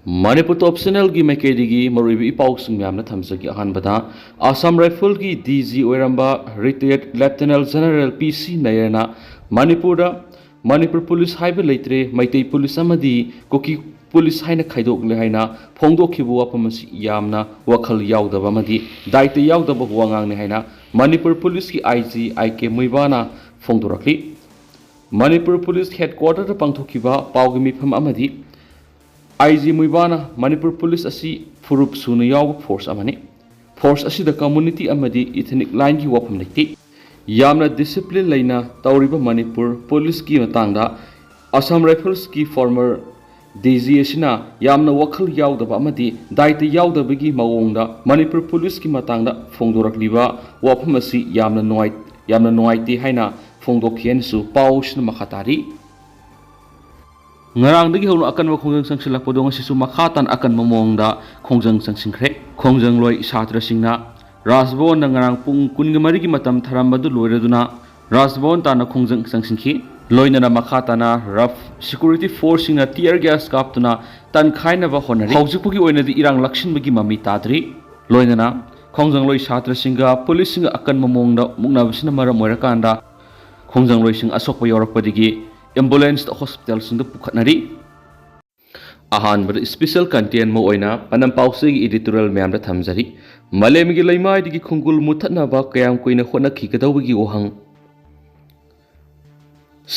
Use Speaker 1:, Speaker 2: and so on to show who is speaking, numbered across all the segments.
Speaker 1: Manipur optional gi Mekedi Maribi Pausing Yamna Thamsaki Ahanbada, Assam Rifle gi DG Oiramba, retired Lieutenant General PC Nayana, Manipur Police Highway Latre, Maite Police Amadi, Koki Police Haina Kaidok Lehaina, Pongdo Kibu Apamas Yamna, Wakal Yauda Bamadi, Daite Yauda Bahuang Nehaina, Manipur Police ki IG, IK Muibana, Fongdorakli, Manipur Police Headquarters Pangtokiba, Paugimi Pam Amadi, IG Muibana Manipur Police asi Furup Suna Yaw Force Amani. Force asi the community amadi ethnic line ki wapam lekti. Yamna discipline laina Tauriba Manipur Police ki matangda Assam Rifles ki former DG asina Yamna wakal yaw da amadi daite yaw da bigi mawongda Manipur Police ki matangda Fongdorakliba wapam asi Yamna noite haina Fongdokien su paus na makatari. Ngarang dagi hulu akan wa khongjang sangsilak podong sisu makatan akan mamongda khongjang thingjinkhre khongjang loi satra singna rasbon na ngarang pung kungamari ki matam tharambadu loireduna rasbon ta na khongjang sangsingki loina na makatana raf security force na tear gas kaptuna tan khaina ba honari haujupugi oina di irang lakshin bagi mami tadri loina na khongjang loi satra singa police singa akan mamongda mugnabsina maram oirakanda khongjang loi sing Asokpa yorakpadigi ambulance hospital sing the pukhatnari ahan ber special content mo oina panam pause gi editorial myam da thamjari malem gi laimai digi khungul muthatna ba kayam koina khona khikadaw gi ohang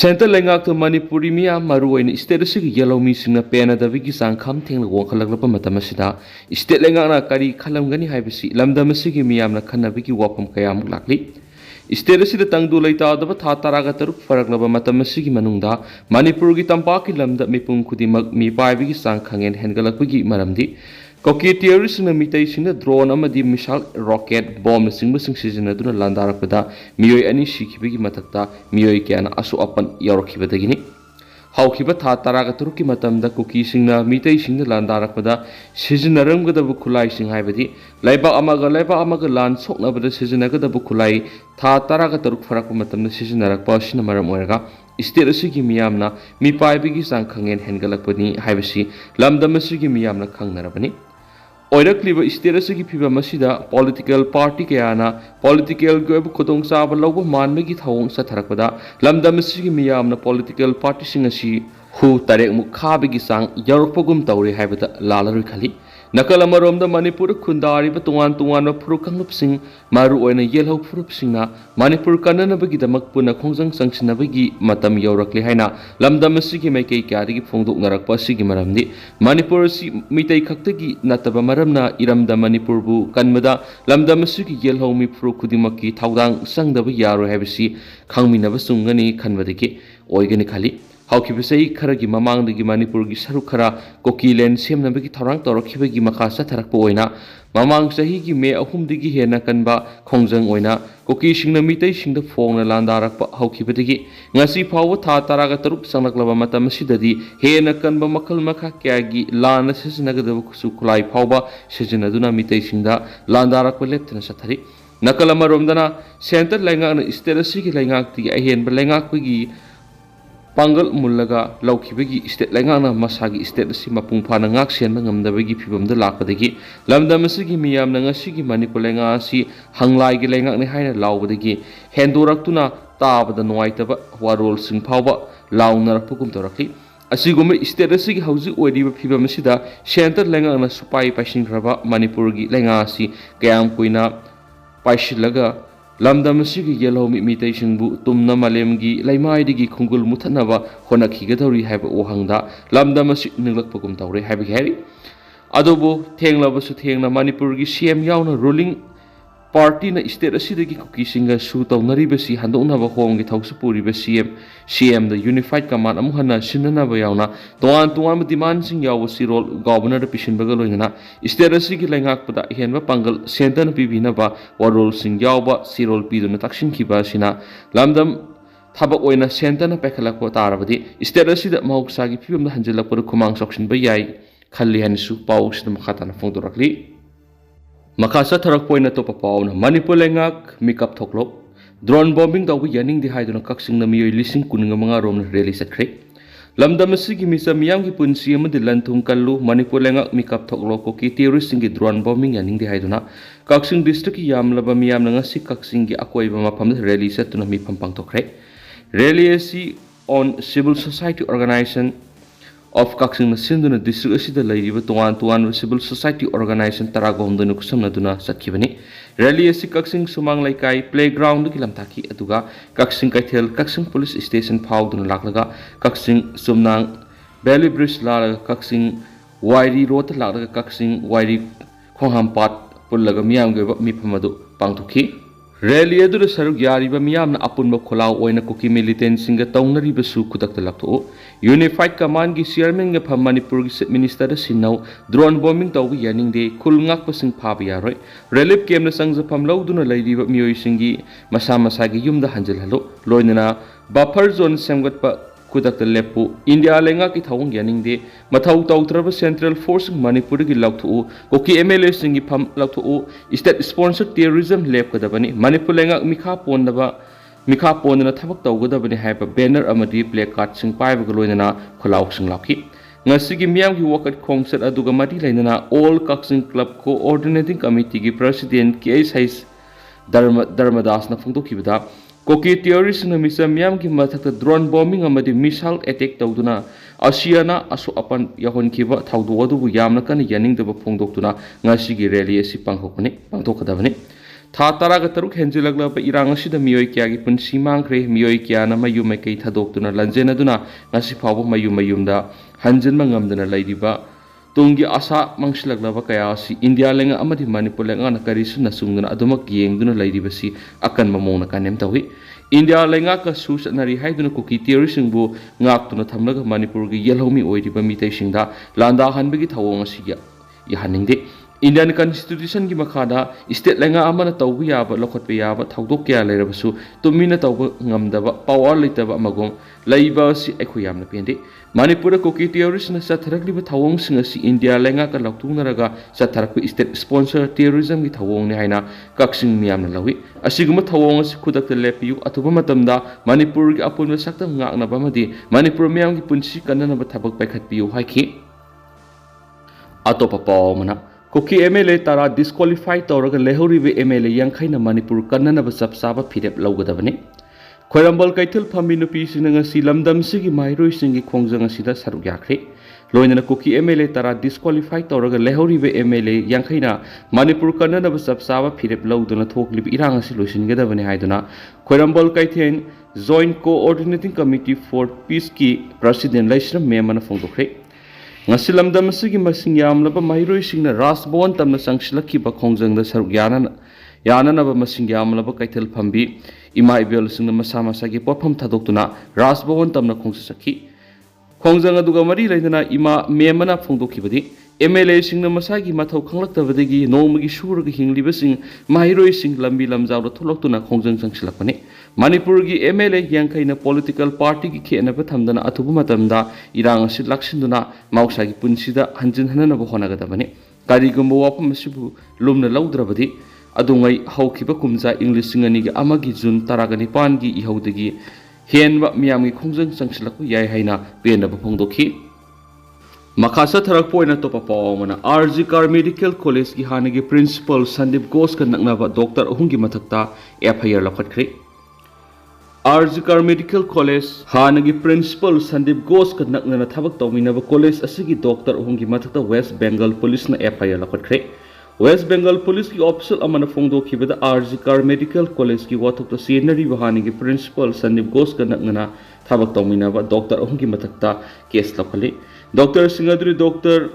Speaker 1: central lengak to manipuri miya maru oina state sig yellow mi singna pena da gi sang kham theng lo khalak lapa matam sida state lengak na kari khalam gani haibisi lamdam sigi miyam na khanna bi gi wapam kayam lakli State asida tangdu laita daba tha taraga taruk faraklaba matam asigi manungda Manipur gi tampaki lamda mipung khudimak mi paibi gi sang khangen hengalakpagi maramdi koki terrorist na mitai singna drone amadi missile rocket bomb singba sing sizinaduna landarakpada miyoi ani sikhibagi matakta miyoi kyana asu apan yarokhibadagini haukiba tha taraga taruki matamda koki singna mitai singna landarakpada sizinarangadabu khulai sing haibadi laiba amaga lan soknabada sizinagadabu khulai tha taraga taruk farakpa matamda sizinarakpa sina maram oiraga state asigi miyamna mi paibigi sang khangen hengalakpani haibasi lamdam asigi miyamna khangnarabani oirakliba state asigi phiba masida political party kayana political gob khotong saba lawba manmegi thawong satharakpada lamdam asigi miyamna political party singasi hu tarek mukhabigi sang yarokpagum tawri haibada lalarui khali nakal amarom da Manipur khundari ba tungan ba phurukang sing maru oina yelhau phurup singna Manipur kanana bagi damak puna khongjang sangsina bagi matam yorakli haina lamdam asigi maikei kyari gi phongdok narakpa sigi maramdi Manipur si mitai khaktagi nataba maramna iramda Manipur bu kanmada lamdam asigi yelhau mi phuru khudimaki thawdang sangdaba yaro habisi khangmina ba sungani khanbadiki oigani khali Haukibisai Karagi Mamang the Manipur gi Sarukara, Kokilen, Sim Nabiki Tarang Torokibi Makasa Tarakpoina, Mamang Sahigi me ahum digi hena kanba, Khongjang oina, Koki Shingnamite Shing the Fong Landarak Haukibitigi, Nasi Power Tataraga Tarup Sanaklava Matamasidadi, Hena Kanba Makal Makakagi, Lana Sisinagada Sukulai Phaoba, Sisinaduna Mitashinda, Landarak Leptan Satari, Nakalama Romdana, Center Langan Sterasiki Langak, the Ahen Belangaki. Pangal Mulaga, Laukibigi, State Langana, Masagi, State Simapung Panangak, Sian the Vigi Pibum the Lakadegi, Lamdamasigi Miam Nangasigi Manipulenga, si Hanglai Gilang Hina Laudegi, Hendoraktuna, Tab the Noitaba, Warol Sing Pava, Launar Pukum Toraki. Asigumi State Sig House Odi Pibamasida, Shantar Langana Supai Pashin Rava, Manipurgi, Langasi, Gam Quina, Pashilaga. Lamdam asigi yellow imitation bu tumna malemgi laimaidigi khungul muthanaba honakhigadori haiba ohangda lamdam asig ninglakpagum tawre haiba heri adobo thenglabasu thengna Manipur gi CM yauna ruling party na state asidagi kuki singa su tawnaribasi handoknaba honggi thawsupuriba CM the unified command amuhana sinanaba yauna tuan demand sing yaw sirol governor pishinbaga loingana state asigi lengakpada henba pangal center pibinaba warol sing yawba sirol piduna taksin khiba sina lamdam thaba oina center na pekhalakko tarabadi state asida mahuksagi pibamda hanjalakpur khumang sokshin ba yai khalli hansu paus na makhatana fongdorakli Makasa tarak point na to papaw na Manipur lengak mikap thoklop drone bombing daw yaning di haidon kaksing na miyoy lising kun nga mga rom na release at kre lamdam asigi misa miyam ki punsi amadi lanthung kallu Manipur lengak mikap thoklo ko ki terrorist singi drone bombing yaning di haiduna Kaksing district ki yamlaba miyam na ngasi Kaksing ki akoi ba mapam rally satuna mi pampang thokre rally asi on civil society organization of Kaksing na sinduna district asida lairiba tuan civil society organization taragom dunu kusamna duna satkibani rally asi Kaksing sumang laikai playground ki lamtaki aduga Kaksing kaithel Kaksing police station phau duna laklaga Kaksing sumnang Valley Bridge la Kaksing Wairi road la Kaksing Wairi khonghampat pullaga miyam ge mi phamadu pangthuki rally adu saruk yariba miyam na apunba kholaw oina kuki militant singa tawnari basu kudakta lakto unified command gi chairman ge pham Manipur gi minister sinau drone bombing taw yaning de khulngak pasing phab yaroi relief camp na sangja pham lawduna lairiba miyoi singi masa masa gi yumda hanjal halo loinana buffer zone semgatpa kudakta lepu India lenga ki thawung yaning de mathau tawtraba central force Manipur gi lakthu koki MLA singi pham lakthu state sponsored terrorism lab kadabani Manipur lenga mikha pondana thabak tawgadabani haiba banner amadi placard sing paiba loinana kholaw sing lakhi ngasi gi miyam gi wakat khongsat aduga mari lainana all Kaksing club coordinating committee gi president KS Dharmadas na phungdokibada Koki terrorist na misa miyam ki mathakta drone bombing amadi missile attack tawduna Asiana Asokpa yahon kiba thawdu adubu yamna kan yaning daba phongdoktuna ngasi gi rally asi pangthokadabani tha taraga taruk henjilaglaba irang asida miyoi kya gi punsi mangkhre miyoi kya na mayu mai thadoktuna lanjena duna ngasi phawbo mayumda hanjinma ngamdana lairiba tungi asa mangsilaglaba kaya asi India lenga amadi Manipur lenga na karisu na sungduna adumak yengduna lairibasi akan mamong na kanem tawi India lenga ka sus nari haiduna kuki terrorist bu ngaktuna thamlaga Manipur gi yelhomi oiriba mitai singda landa hanbegi thawong asiga yahaningde Indian Constitution ki makhada state lenga amana tawbu yaba lokhotpe yaba thawdok kya leirabasu tumina tawbu ngamdaba power leitaba amagong laiba si aikhu yamna pende Manipur koki terrorist na satharakliba thawong singa si India lenga ka laktungaraga satharakku state sponsor terrorism ki thawong ne haina Kaksing miyamna lawi asiguma thawong si khudakta lepiyu athuba matamda Manipur ki apunba sakta ngakna bamadi Manipur miyam ki punsi kanana ba thabak paikhatpiyu haiki atopa pawmana Koki MLA tara disqualify tawraga lehoribe MLA yankhai na Manipur kanana ba sapsaba phirep lawgadabani Khoirambal kaithil phambi nupi sinanga si lamdam sigi mairoi singi khongjang asida saruk yakhre loinana koki MLA tara disqualify tawraga lehoribe MLA yankhai na Manipur kanana ba sapsaba phirep lawduna thoklib irang asi loisingadabani haiduna Khoirambal kaithen Joint Coordinating Committee for Peace ki President Laisram Memana phongdokre ngasi lamdam asigi masing yamlaba mairoi singna rasbon tamna sangsilakhiba khongjangda saruk yananaba masing yamlaba kaithil phambi ima ibel singna masa masagi porpham thadoktuna rasbon tamna khongsakhi khongjang aduga mari lainana ima memana phongdokhibadi MLA singna masagi mathau khanglaktabadagi nomagi suraga hingliba sing mairoi sing lambi lamjawda tholoktuna khongjang sangsilakpani Manipur gi MLA yangkhaina political party gi khena ba thamdana athubu matamda irang asi laksinduna mausa gi punsida hanjin hanana ba honagadabani karigumba wapam asibu lumna lawdrabadi adungai hawkhiba kumja English singani gi amagi June taragani pan gi ihaudagi henba miyamgi khongjang sangsilakku yai haina pena ba phongdokhi Makasa tharak poina topa pawmana RG Car Medical College gi hanagi principal Sandip Ghosh ka naknaba doctor ahungi mathakta FIR lakhatkre RG Car Medical College hanagi principal Sandip Ghosh ka naknana thabak tawminaba college asigi doctor ahungi mathakta West Bengal Police na FIR lakhatkre West Bengal Police ki official amana phongdokhibada RG Car Medical College ki wathokta senior hanagi principal Sandip Ghosh ka naknana thabak tawminaba doctor ahungi mathakta case lakhali Dr. Singadri Dr.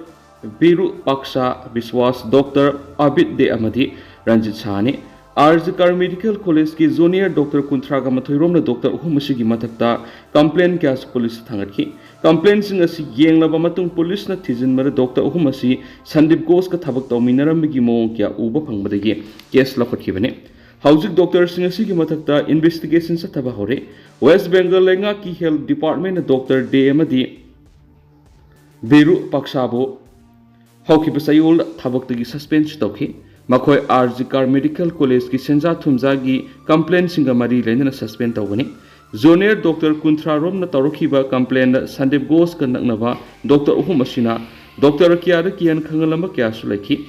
Speaker 1: Biru Paksha Biswas Dr. Abid De Amadi Ranjit Sahani RG Car Medical College ki junior Dr. Kuntraga Mathoirom na Dr. Uhumasi gi mathakta complaint kya police thangatki complaint sing asi yenglaba matung police na thijinmara Dr. Uhumasi Sandip Ghosh ka thabak tawminaram gi mong kya uba phangbadagi case lakhatkibane Haujik Dr. Singh asi gi mathakta investigation sa thaba hore West Bengal lenga ki health department na Dr. De Amadi Biru Paksabo Hawkiba Sayul Thabaktagi suspense Tauki Makoi RG Car Medical College ki Senja Thumja gi complaint singa mari lenana suspend tawbani Junior Doctor Kunthra Romna Taurukiba complained Sandeep Ghosh ka naknaba Dr. Uhum asina Dr. Kiyada kiyan khangalamba kya sulaki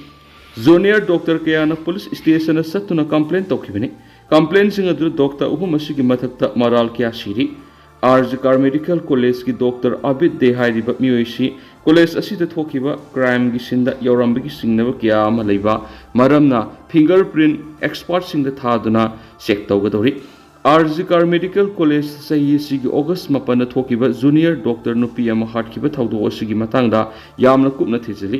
Speaker 1: Junior Doctor Kiyana police station satuna complaint tokibani complaint sing adu Dr. Uhum asigi mathakta moral kya siri Asokpa Medical College ki Dr. Abid Dehairiba miyoisi college asida thokiba crime gi sinda yorambagi singnaba kya ama leiba maramna fingerprint expert singda thaduna check tawgadori Asokpa Medical College sahi sigi August mapana thokiba junior doctor nupi ama hatkiba thawdo asigi matangda yamna kupna thijali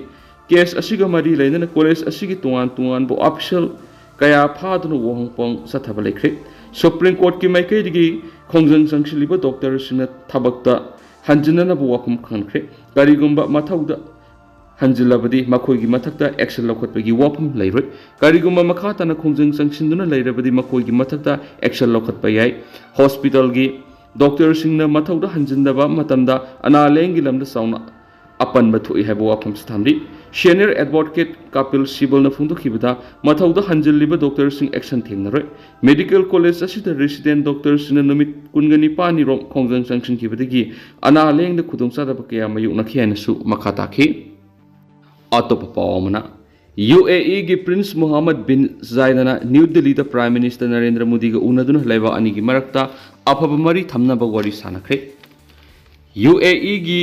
Speaker 1: case asiga mari lainana college asigi tuan bo official kaya phaduna wohangpong sathaba lekre Supreme Court ki maikai digi khongjang sangsiliba doctor sina thabakta hanjinana bu wakum khankre karigumba mathauda hanjilabadi makhoigi mathakta action lokhatpagi wapum leiroi karigumba makhatana khongjang sangsinduna leirabadi makhoigi mathakta action lokhatpa yai hospital gi doctor singna mathauda hanjindaba matamda analengi lamda sauna apan bathui habo wapum sthamri senior advocate Kapil Sibal na phungdo khibada mathauda hanjilliba doctor sing action thengnaroi medical college asida resident doctor sina numit kungani pani rom khongjang sangsing khibadagi analeng da khudongsa da bakya mayuk nakhiana su makhata khi atop pawmana UAE gi Prince Mohammed bin Zayed New Delhi da Prime Minister Narendra Modi ga unaduna laiba ani gi marakta afaba mari thamna ba wari sanakre UAE gi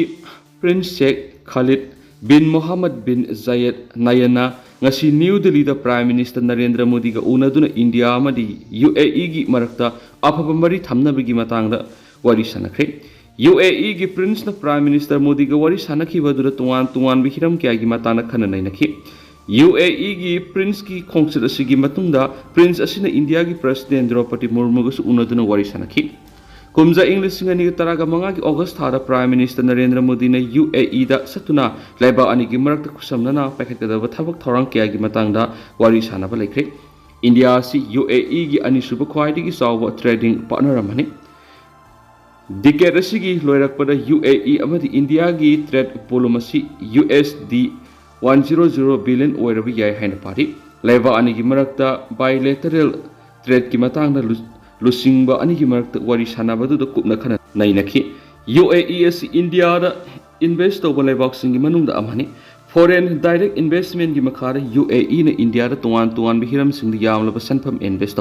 Speaker 1: Prince Sheikh Khalid bin Mohammed bin Zayed Nayana ngasi New Delhi da Prime Minister Narendra Modi ga unaduna India amadi UAE gi marakta afaba mari thamna bagi matangda wari sanakre UAE gi Prince na Prime Minister Modi ga wari sanakhi badura tuan bihiram kya gi matana khana nainakhi UAE gi Prince ki khongsit asigi matungda Prince asina India gi President Draupadi Murmu ga unaduna wari sanakhi Kumza English singani taraga manga ki August thara Prime Minister Narendra Modi na UAE da satuna laiba ani gi marakta kusamna na pakhakadaba thabak thorang kya gi matangda wari sanaba lekre India si UAE gi ani suba khwaidi gi sawa trading partner amani Decade asigi loirakpada UAE amadi India gi trade volume asi USD 100 billion oirabi yai haina pari laiba ani gi marakta bilateral trade ki matangda Lusingba ani ki marakta wari sanabadu da kupna khana nainakhi UAE as India da invest over laibak singi manungda amani foreign direct investment gi makhara UAE na India da tuan bihiram singdi yamlaba sanpham invest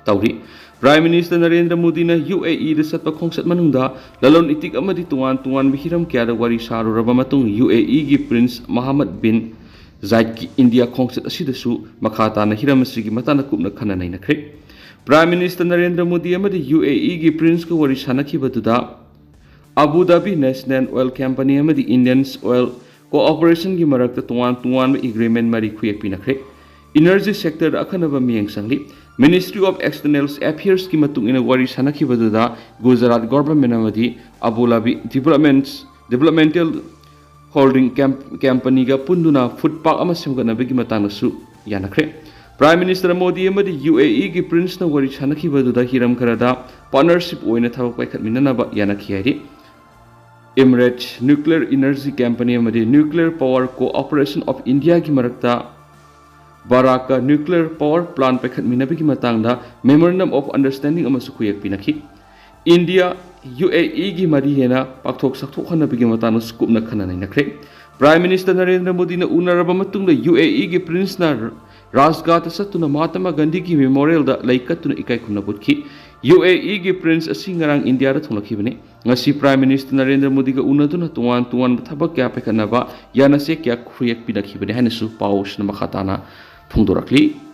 Speaker 1: tawri Prime Minister Narendra Modi na UAE da satpa khongsat manungda lalon itik amadi tuan bihiram kya da wari saruraba matung UAE gi Prince Mohammed bin Zayed ki India khongsat asidasu makhata na hiram sigi matana kupna khana nainakre Prime Minister Narendra Modi amadi UAE gi Prince ko wari sanakhi baduda Abu Dhabi National Oil Company amadi Indians Oil Cooperation gi marakta tuan agreement mari khuyak pinakre Energy sector akhanaba miyeng sangli Ministry of External Affairs ki matung ina wari sanakhi baduda Gujarat government amadi Abu Dhabi Developmental Holding Company ga punduna food park ama semgana bagi matana su yanakre Prime Minister Modi amadi UAE gi Prince na wari sanakhi baduda hiram karada partnership oina thabak paikhat minanaba yanakhi hari Emirates Nuclear Energy Company amadi Nuclear Power Cooperation of India gi marakta Baraka Nuclear Power Plant paikhat minabigi matangda Memorandum of Understanding amasu khuyak pinakhi India UAE gi mari hena pakthok sakthok hana bigi matana skupna khana nainakre Prime Minister Narendra Modi na unaraba matungda UAE gi Prince na Rajghat satuna Mahatma Gandhi ki memorial da laikatuna ikai khumna butkhi UAE gi Prince asi ngarang India da thonglakhi bani ngasi Prime Minister Narendra Modi ga unaduna tuan thabak kya pekhanaba yana se kya khuyak pinakhi bani hanasu paus na makhatana phungdorakli